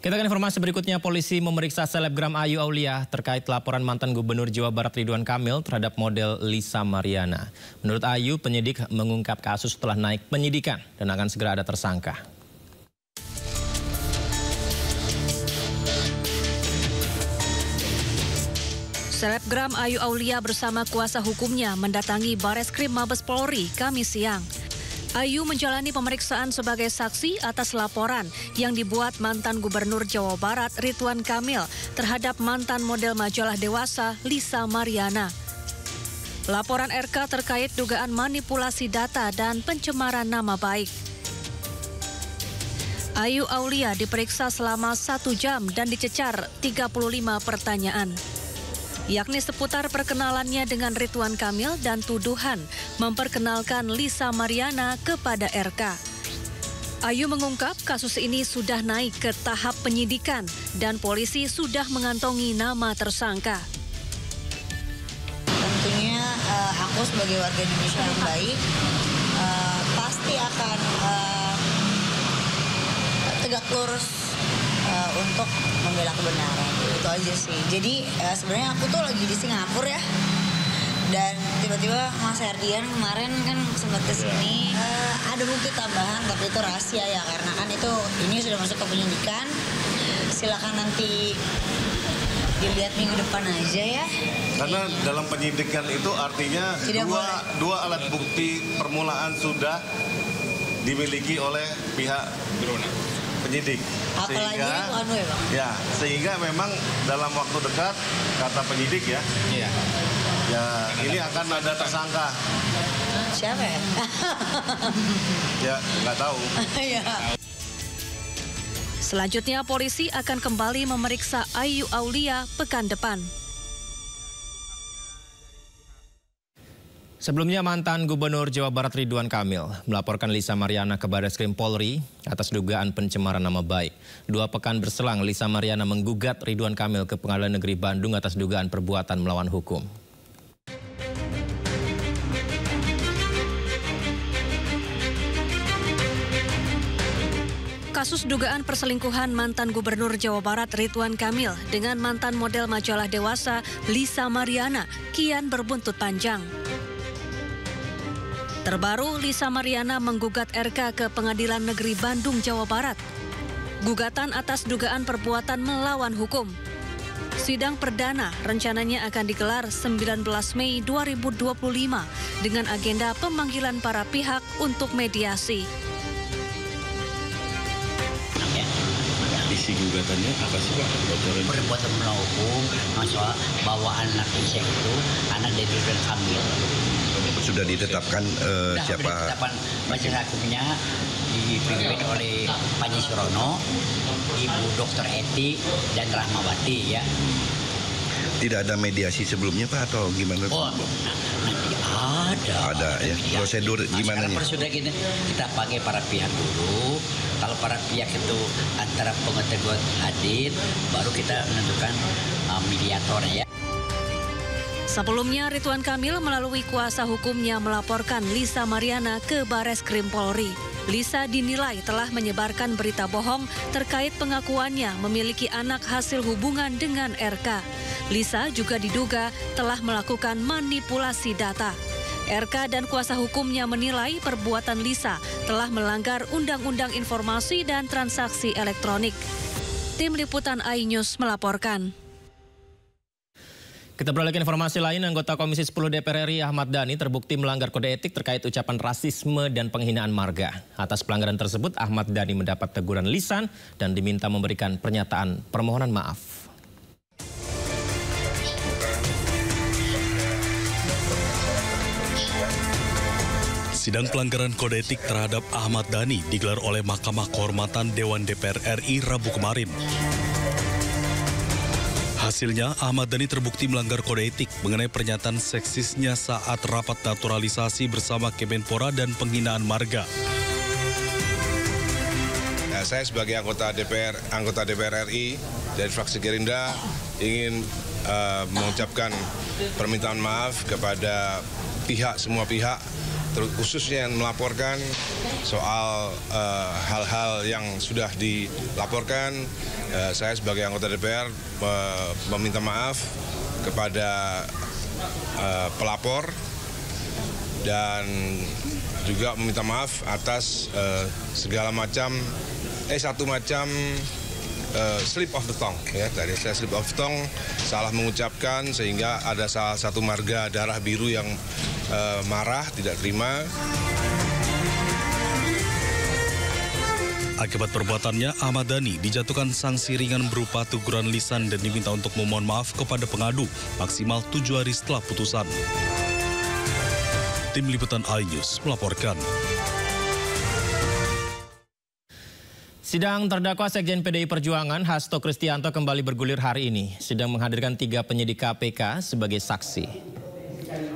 Kita ke informasi berikutnya, polisi memeriksa selebgram Ayu Aulia terkait laporan mantan Gubernur Jawa Barat Ridwan Kamil terhadap model Lisa Mariana. Menurut Ayu, penyidik mengungkap kasus setelah naik penyidikan dan akan segera ada tersangka. Selebgram Ayu Aulia bersama kuasa hukumnya mendatangi Bareskrim Mabes Polri Kamis siang. Ayu menjalani pemeriksaan sebagai saksi atas laporan yang dibuat mantan Gubernur Jawa Barat Ridwan Kamil terhadap mantan model majalah dewasa Lisa Mariana. Laporan RK terkait dugaan manipulasi data dan pencemaran nama baik. Ayu Aulia diperiksa selama 1 jam dan dicecar 35 pertanyaan, yakni seputar perkenalannya dengan Ridwan Kamil dan tuduhan memperkenalkan Lisa Mariana kepada RK. Ayu mengungkap kasus ini sudah naik ke tahap penyidikan dan polisi sudah mengantongi nama tersangka. Tentunya aku sebagai warga Indonesia yang baik pasti akan tegak lurus untuk membela kebenaran. Itu aja sih. Jadi sebenarnya aku tuh lagi di Singapura ya. Dan tiba-tiba Mas Herdian kemarin kan sempat kesini. Ada bukti tambahan tapi itu rahasia ya, karena kan ini sudah masuk ke penyidikan. Silakan nanti dilihat minggu depan aja ya. Karena dalam penyidikan itu artinya dua alat bukti permulaan sudah dimiliki oleh pihak penyidik. Sehingga memang dalam waktu dekat, kata penyidik ya, ini akan ada tersangka. Siapa ya? Ya, nggak tahu. Selanjutnya polisi akan kembali memeriksa Ayu Aulia pekan depan. Sebelumnya mantan Gubernur Jawa Barat Ridwan Kamil melaporkan Lisa Mariana ke Bareskrim Polri atas dugaan pencemaran nama baik. 2 pekan berselang, Lisa Mariana menggugat Ridwan Kamil ke Pengadilan Negeri Bandung atas dugaan perbuatan melawan hukum. Kasus dugaan perselingkuhan mantan Gubernur Jawa Barat Ridwan Kamil dengan mantan model majalah dewasa Lisa Mariana kian berbuntut panjang. Terbaru, Lisa Mariana menggugat RK ke Pengadilan Negeri Bandung, Jawa Barat. Gugatan atas dugaan perbuatan melawan hukum. Sidang perdana rencananya akan digelar 19 Mei 2025 dengan agenda pemanggilan para pihak untuk mediasi. Isi gugatannya apa sih Pak? Perbuatan melawan hukum, masalah bawa anak Indonesia itu, anak dari Ridwan Kamil. Sudah ditetapkan siapa? Sudah ditetapkan majelis hakimnya dipimpin oleh Panji Surono, Ibu Dr. Eti dan Rahmawati ya. Tidak ada mediasi sebelumnya Pak atau gimana? Oh, nanti ada ya. Prosedur gimana nih? Prosedur gini, kita panggil para pihak dulu. Kalau para pihak itu antara pengetahuan hadir, baru kita menentukan mediator ya. Sebelumnya, Ridwan Kamil melalui kuasa hukumnya melaporkan Lisa Mariana ke Bareskrim Polri. Lisa dinilai telah menyebarkan berita bohong terkait pengakuannya memiliki anak hasil hubungan dengan RK. Lisa juga diduga telah melakukan manipulasi data. RK dan kuasa hukumnya menilai perbuatan Lisa telah melanggar Undang-Undang Informasi dan Transaksi Elektronik. Tim Liputan iNews melaporkan. Kita beralih ke informasi lain, anggota Komisi 10 DPR RI Ahmad Dhani terbukti melanggar kode etik terkait ucapan rasisme dan penghinaan marga. Atas pelanggaran tersebut, Ahmad Dhani mendapat teguran lisan dan diminta memberikan pernyataan permohonan maaf. Sidang pelanggaran kode etik terhadap Ahmad Dhani digelar oleh Mahkamah Kehormatan Dewan DPR RI Rabu kemarin. Hasilnya, Ahmad Dhani terbukti melanggar kode etik mengenai pernyataan seksisnya saat rapat naturalisasi bersama Kemenpora dan penghinaan marga. Nah, saya sebagai anggota DPR RI dari fraksi Gerindra ingin mengucapkan permintaan maaf kepada semua pihak, khususnya yang melaporkan soal hal-hal yang sudah dilaporkan saya sebagai anggota DPR meminta maaf kepada pelapor dan juga meminta maaf atas segala macam satu macam slip of the tongue ya. Tadi saya slip of the tongue, salah mengucapkan sehingga ada salah satu marga darah biru yang marah, tidak terima. Akibat perbuatannya, Ahmad Dhani dijatuhkan sanksi ringan berupa teguran lisan dan diminta untuk memohon maaf kepada pengadu maksimal 7 hari setelah putusan. Tim Liputan iNews melaporkan. Sidang terdakwa Sekjen PDI Perjuangan Hasto Kristianto kembali bergulir hari ini. Sidang menghadirkan 3 penyidik KPK sebagai saksi.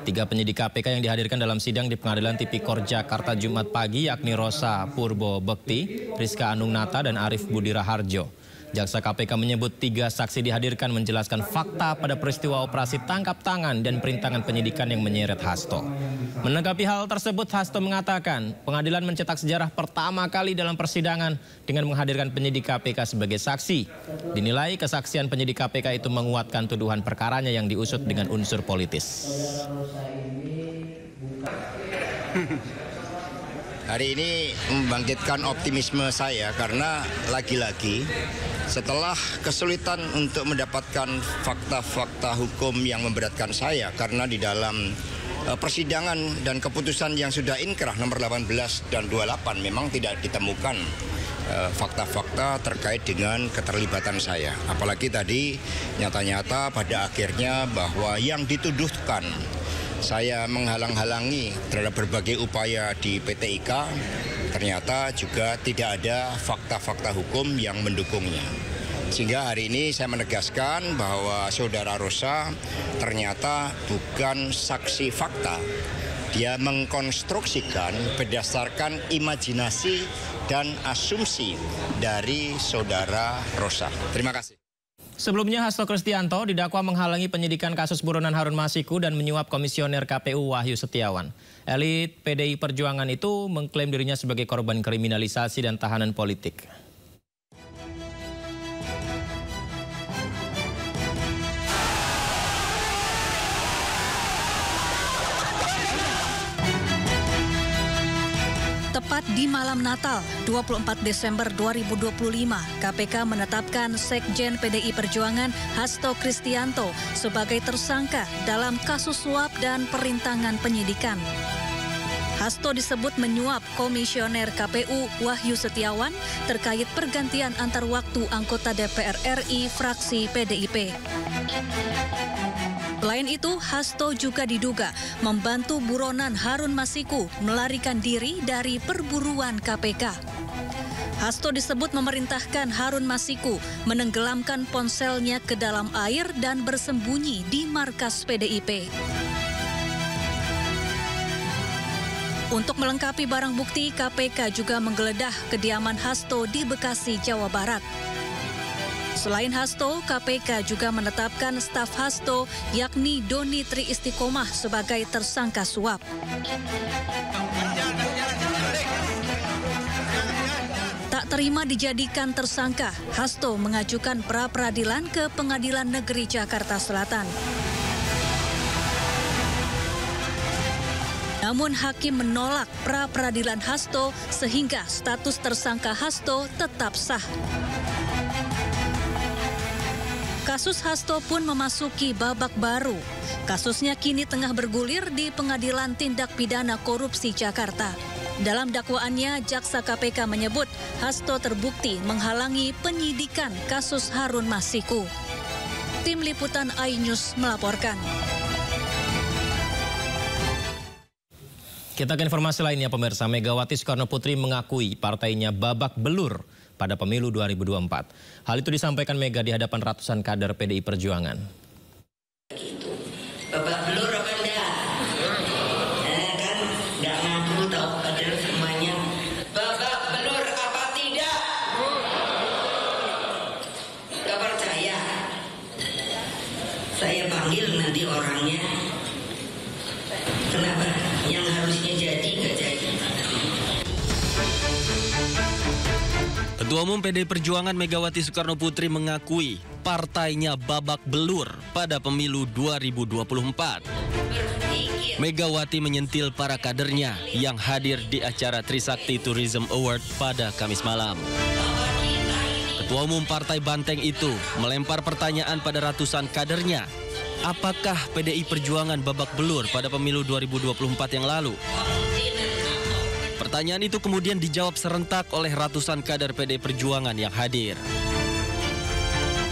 3 penyidik KPK yang dihadirkan dalam sidang di Pengadilan Tipikor Jakarta Jumat pagi yakni Rosa Purbo Bekti, Rizka Anungnata, dan Arif Budi Raharjo. Jaksa KPK menyebut 3 saksi dihadirkan menjelaskan fakta pada peristiwa operasi tangkap tangan dan perintangan penyidikan yang menyeret Hasto. Menanggapi hal tersebut, Hasto mengatakan pengadilan mencetak sejarah pertama kali dalam persidangan dengan menghadirkan penyidik KPK sebagai saksi. Dinilai kesaksian penyidik KPK itu menguatkan tuduhan perkaranya yang diusut dengan unsur politis. Hari ini membangkitkan optimisme saya karena lagi-lagi setelah kesulitan untuk mendapatkan fakta-fakta hukum yang memberatkan saya karena di dalam persidangan dan keputusan yang sudah inkrah nomor 18 dan 28 memang tidak ditemukan fakta-fakta terkait dengan keterlibatan saya. Apalagi tadi nyata-nyata pada akhirnya bahwa yang dituduhkan saya menghalang-halangi terhadap berbagai upaya di PT IKA, ternyata juga tidak ada fakta-fakta hukum yang mendukungnya. Sehingga hari ini saya menegaskan bahwa saudara Rosa ternyata bukan saksi fakta. Dia mengkonstruksikan berdasarkan imajinasi dan asumsi dari saudara Rosa. Terima kasih. Sebelumnya Hasto Kristianto didakwa menghalangi penyidikan kasus buronan Harun Masiku dan menyuap komisioner KPU Wahyu Setiawan. Elit PDI Perjuangan itu mengklaim dirinya sebagai korban kriminalisasi dan tahanan politik. Tepat di malam Natal, 24 Desember 2025, KPK menetapkan Sekjen PDI Perjuangan Hasto Kristianto sebagai tersangka dalam kasus suap dan perintangan penyidikan. Hasto disebut menyuap komisioner KPU Wahyu Setiawan terkait pergantian antar waktu anggota DPR RI fraksi PDIP. Selain itu, Hasto juga diduga membantu buronan Harun Masiku melarikan diri dari perburuan KPK. Hasto disebut memerintahkan Harun Masiku menenggelamkan ponselnya ke dalam air dan bersembunyi di markas PDIP. Untuk melengkapi barang bukti, KPK juga menggeledah kediaman Hasto di Bekasi, Jawa Barat. Selain Hasto, KPK juga menetapkan staf Hasto yakni Doni Tri Istiqomah sebagai tersangka suap. Tak terima dijadikan tersangka, Hasto mengajukan pra-peradilan ke Pengadilan Negeri Jakarta Selatan. Namun hakim menolak pra-peradilan Hasto sehingga status tersangka Hasto tetap sah. Kasus Hasto pun memasuki babak baru. Kasusnya kini tengah bergulir di Pengadilan Tindak Pidana Korupsi Jakarta. Dalam dakwaannya, Jaksa KPK menyebut Hasto terbukti menghalangi penyidikan kasus Harun Masiku. Tim Liputan iNews melaporkan. Kita ke informasi lainnya pemirsa, Megawati Soekarno Putri mengakui partainya babak belur pada pemilu 2024. Hal itu disampaikan Mega di hadapan ratusan kader PDI Perjuangan. Babak belur apa enggak? Kan enggak ngaku tahu kader semuanya. Babak belur apa tidak? Enggak percaya. Saya panggil nanti orangnya. Kenapa? Yang harusnya jadi enggak jadi. Ketua Umum PDI Perjuangan Megawati Soekarno Putri mengakui partainya babak belur pada pemilu 2024. Megawati menyentil para kadernya yang hadir di acara Trisakti Tourism Award pada Kamis malam. Ketua Umum Partai Banteng itu melempar pertanyaan pada ratusan kadernya. Apakah PDI Perjuangan babak belur pada pemilu 2024 yang lalu? Pertanyaan itu kemudian dijawab serentak oleh ratusan kader PDI Perjuangan yang hadir.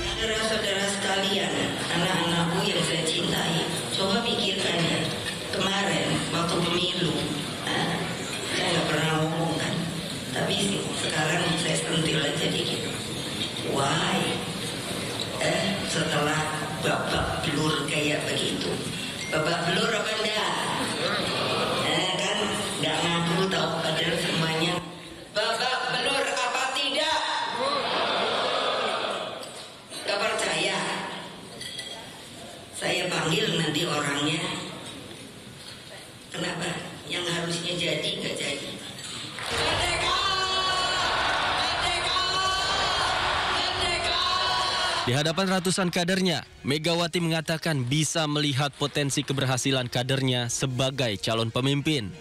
Saudara-saudara sekalian, anak-anakku yang saya cintai, coba pikirkan ya, kemarin waktu pemilu, saya nggak pernah ngomong kan, tapi sekarang saya sentil aja dikit. Why? Setelah babak belur kayak begitu, babak belur apa enggak? Kan nggak ngaku tahu padahal semuanya babak belur apa tidak? Gak percaya? Saya panggil nanti orangnya. Kenapa? Yang harusnya jadi nggak jadi. Di hadapan ratusan kadernya, Megawati mengatakan bisa melihat potensi keberhasilan kadernya sebagai calon pemimpin.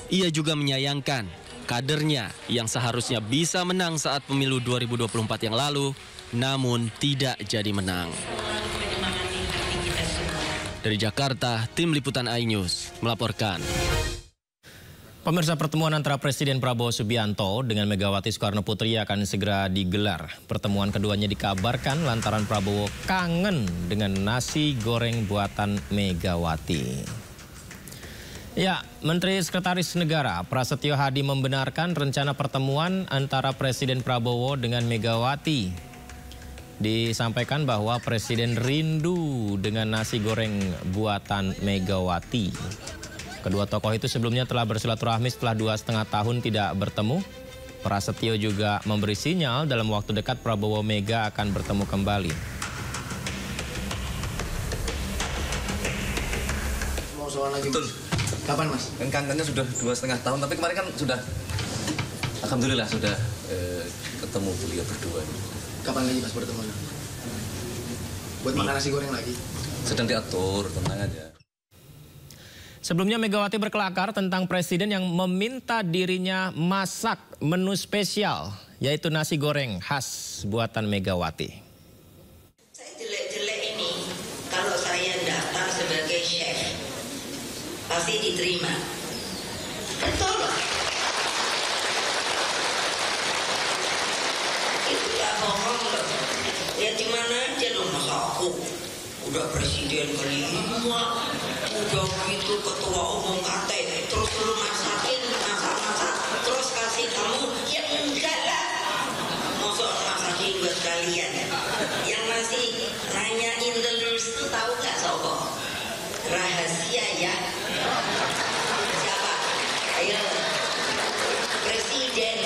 Ia juga menyayangkan kadernya yang seharusnya bisa menang saat pemilu 2024 yang lalu, namun tidak jadi menang. Dari Jakarta, Tim Liputan iNews melaporkan. Pemirsa, pertemuan antara Presiden Prabowo Subianto dengan Megawati Soekarno Putri akan segera digelar. Pertemuan keduanya dikabarkan lantaran Prabowo kangen dengan nasi goreng buatan Megawati. Ya, Menteri Sekretaris Negara Prasetyo Hadi membenarkan rencana pertemuan antara Presiden Prabowo dengan Megawati. Disampaikan bahwa Presiden rindu dengan nasi goreng buatan Megawati. Kedua tokoh itu sebelumnya telah bersilaturahmi setelah 2,5 tahun tidak bertemu. Prasetyo juga memberi sinyal dalam waktu dekat Prabowo Mega akan bertemu kembali. Mau soal lagi? Betul. Kapan Mas? Kan kangennya sudah 2,5 tahun, tapi kemarin kan sudah, alhamdulillah sudah ketemu beliau berdua. Kapan lagi Mas bertemu? Buat makan nasi goreng lagi? Sedang diatur, tenang aja. Sebelumnya Megawati berkelakar tentang presiden yang meminta dirinya masak menu spesial, yaitu nasi goreng khas buatan Megawati. Saya jelek-jelek ini, kalau saya datang sebagai chef, pasti diterima. Betul lah. Itu gak bohong loh. Ya gimana aja dong, masa aku udah presiden kelima, udah gitu ketua umum KT, terus lu masakin, masak-masak, terus kasih kamu, ya enggak lah. Masa masakin buat kalian. Yang masih nanyain terus tuh tahu gak Sobo? Rahasia ya. Siapa? Ayo. Presiden.